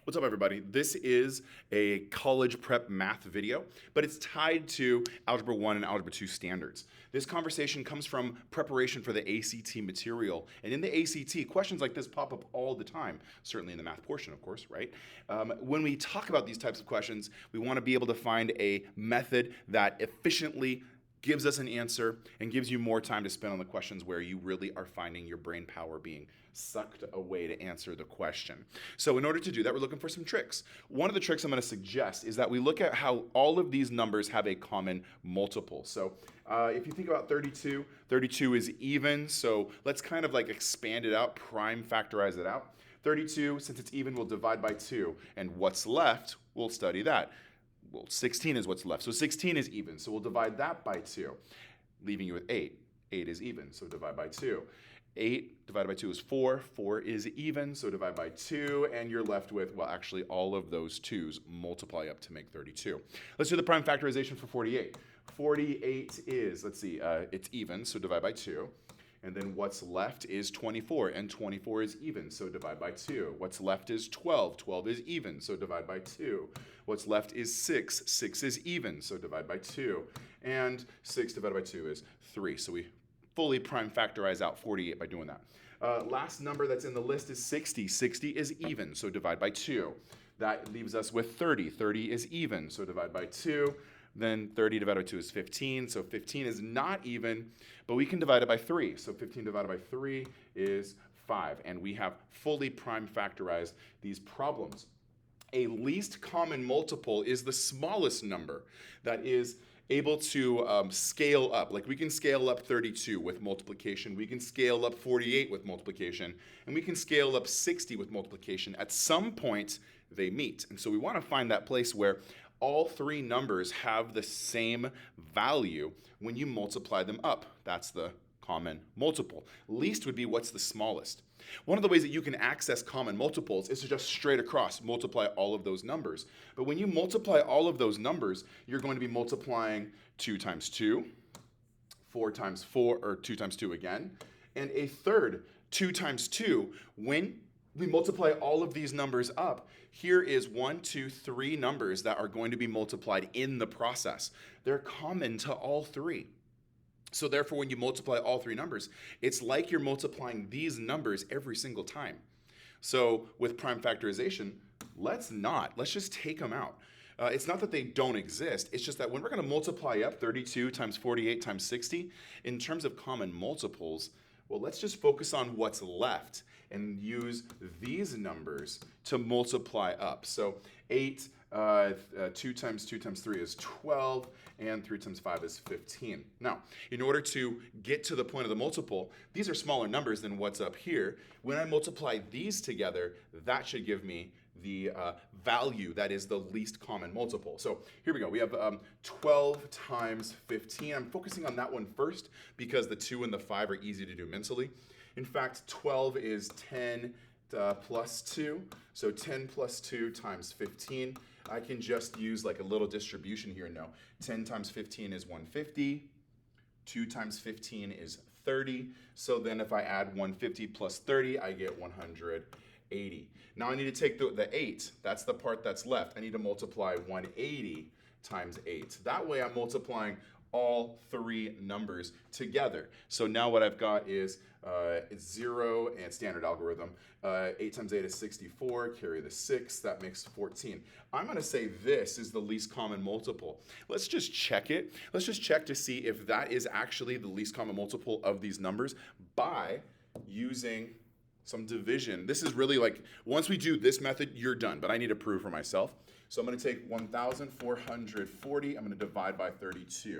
What's up, everybody? This is a college prep math video, but it's tied to Algebra 1 and Algebra 2 standards. This conversation comes from preparation for the ACT material. And in the ACT, questions like this pop up all the time, certainly in the math portion, of course, right? When we talk about these types of questions, we want to be able to find a method that efficiently gives us an answer and gives you more time to spend on the questions where you really are finding your brain power being sucked away to answer the question. So in order to do that, we're looking for some tricks. One of the tricks I'm going to suggest is that we look at how all of these numbers have a common multiple. So if you think about 32, 32 is even, so let's kind of like expand it out, prime factorize it out. 32, since it's even, we'll divide by 2, and what's left, we'll study that. Well, 16 is what's left. So 16 is even. So we'll divide that by 2, leaving you with 8. 8 is even, so divide by 2. 8 divided by 2 is 4. 4 is even, so divide by 2. And you're left with, well, actually, all of those 2's multiply up to make 32. Let's do the prime factorization for 48. 48 is, let's see, it's even, so divide by 2. And then what's left is 24, and 24 is even, so divide by 2. What's left is 12. 12 is even, so divide by 2. What's left is 6. 6 is even, so divide by 2. And 6 divided by 2 is 3. So we fully prime factorize out 48 by doing that. Last number that's in the list is 60. 60 is even, so divide by 2. That leaves us with 30. 30 is even, so divide by 2. Then 30 divided by 2 is 15, so 15 is not even, but we can divide it by 3. So 15 divided by 3 is 5, and we have fully prime factorized these problems. A least common multiple is the smallest number that is able to scale up. Like we can scale up 32 with multiplication, we can scale up 48 with multiplication, and we can scale up 60 with multiplication. At some point, they meet. And so we want to find that place where all three numbers have the same value when you multiply them up. That's the common multiple. Least would be what's the smallest. One of the ways that you can access common multiples is to just straight across multiply all of those numbers. But when you multiply all of those numbers, you're going to be multiplying 2 times 2, 4 times 4, or 2 times 2 again, and a third 2 times 2. When we multiply all of these numbers up, here is 1, 2, 3 numbers that are going to be multiplied in the process. They're common to all three. So therefore, when you multiply all three numbers, it's like you're multiplying these numbers every single time. So with prime factorization, let's just take them out. It's not that they don't exist, it's just that when we're going to multiply up 32 times 48 times 60, in terms of common multiples, well, let's just focus on what's left and use these numbers to multiply up. So 8, 2 times 2 times 3 is 12, and 3 times 5 is 15. Now, in order to get to the point of the multiple, these are smaller numbers than what's up here. When I multiply these together, that should give me the value that is the least common multiple. So here we go. We have 12 times 15. I'm focusing on that one first because the 2 and the 5 are easy to do mentally. In fact, 12 is 10 plus 2. So 10 plus 2 times 15. I can just use like a little distribution here and know 10 times 15 is 150. 2 times 15 is 30. So then if I add 150 plus 30, I get 180. Now I need to take the 8. That's the part that's left. I need to multiply 180 times 8. That way I'm multiplying all three numbers together. So now what I've got is 0 and standard algorithm. 8 times 8 is 64, carry the 6, that makes 14. I'm going to say this is the least common multiple. Let's just check it. Let's just check to see if that is actually the least common multiple of these numbers by using some division. This is really like, once we do this method, you're done, but I need to prove for myself. So I'm going to take 1,440, I'm going to divide by 32.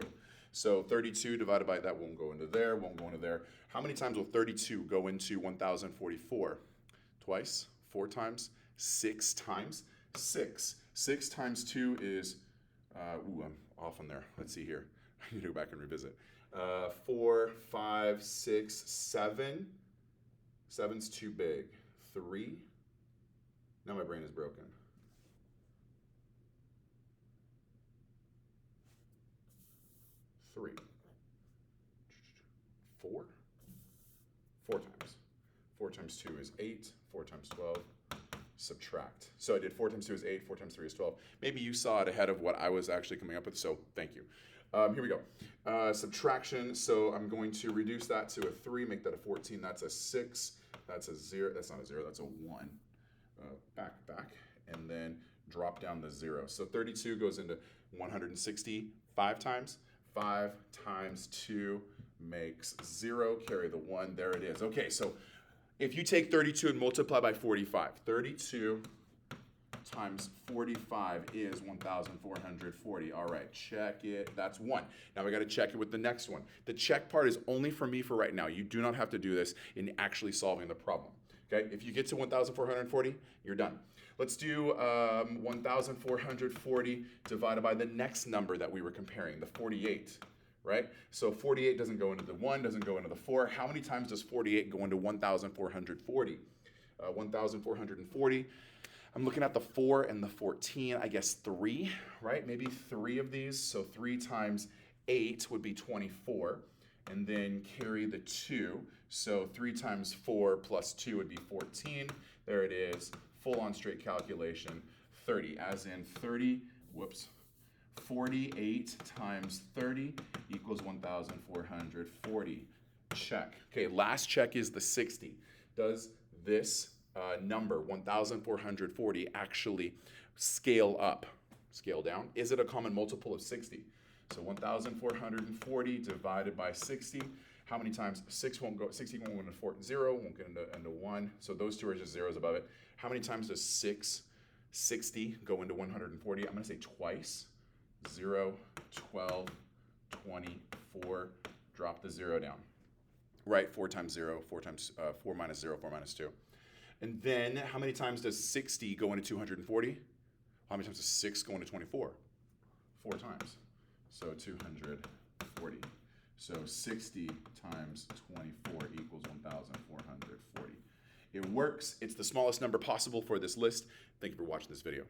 So 32 divided by, that won't go into there, won't go into there. How many times will 32 go into 1,044? Twice, 4 times, 6 times, 6. 6 times 2 is, I'm off on there. Let's see here. I need to go back and revisit. 4, 5, 6, 7. 7's too big. 3. Now my brain is broken. 3. 4? 4 times. 4 times 2 is 8. 4 times 12 subtract. So I did 4 times 2 is 8, 4 times 3 is 12. Maybe you saw it ahead of what I was actually coming up with, so thank you. Here we go. Subtraction, so I'm going to reduce that to a 3, make that a 14, that's a 6, that's a 0, that's not a 0, that's a 1. Back, and then drop down the 0. So 32 goes into 160 5 times. 5 times 2 makes 0, carry the 1, there it is. Okay, so if you take 32 and multiply by 45, 32 times 45 is 1,440. All right, check it. That's 1. Now we got to check it with the next one. The check part is only for me for right now. You do not have to do this in actually solving the problem. Okay, if you get to 1,440, you're done. Let's do 1,440 divided by the next number that we were comparing, the 48, right? So 48 doesn't go into the 1, doesn't go into the 4. How many times does 48 go into 1,440? 1,440, I'm looking at the 4 and the 14, I guess 3, right? Maybe 3 of these, so 3 times 8 would be 24, and then carry the 2, so 3 times 4 plus 2 would be 14. There it is, full on straight calculation, 30, as in 48 times 30 equals 1,440. Check. Okay, last check is the 60. Does this number, 1,440, actually scale up, scale down? Is it a common multiple of 60? So 1,440 divided by 60. How many times? 60 won't go into 0, won't get into 1. So those two are just zeros above it. How many times does 60 go into 140? I'm going to say twice. 0, 12, 24. Drop the 0 down. Right, 4 times 0, 4 minus 0, 4 minus 2. And then how many times does 60 go into 240? How many times does 6 go into 24? 4 times. So 240. So 60 times 24 equals 1,440. It works. It's the smallest number possible for this list. Thank you for watching this video.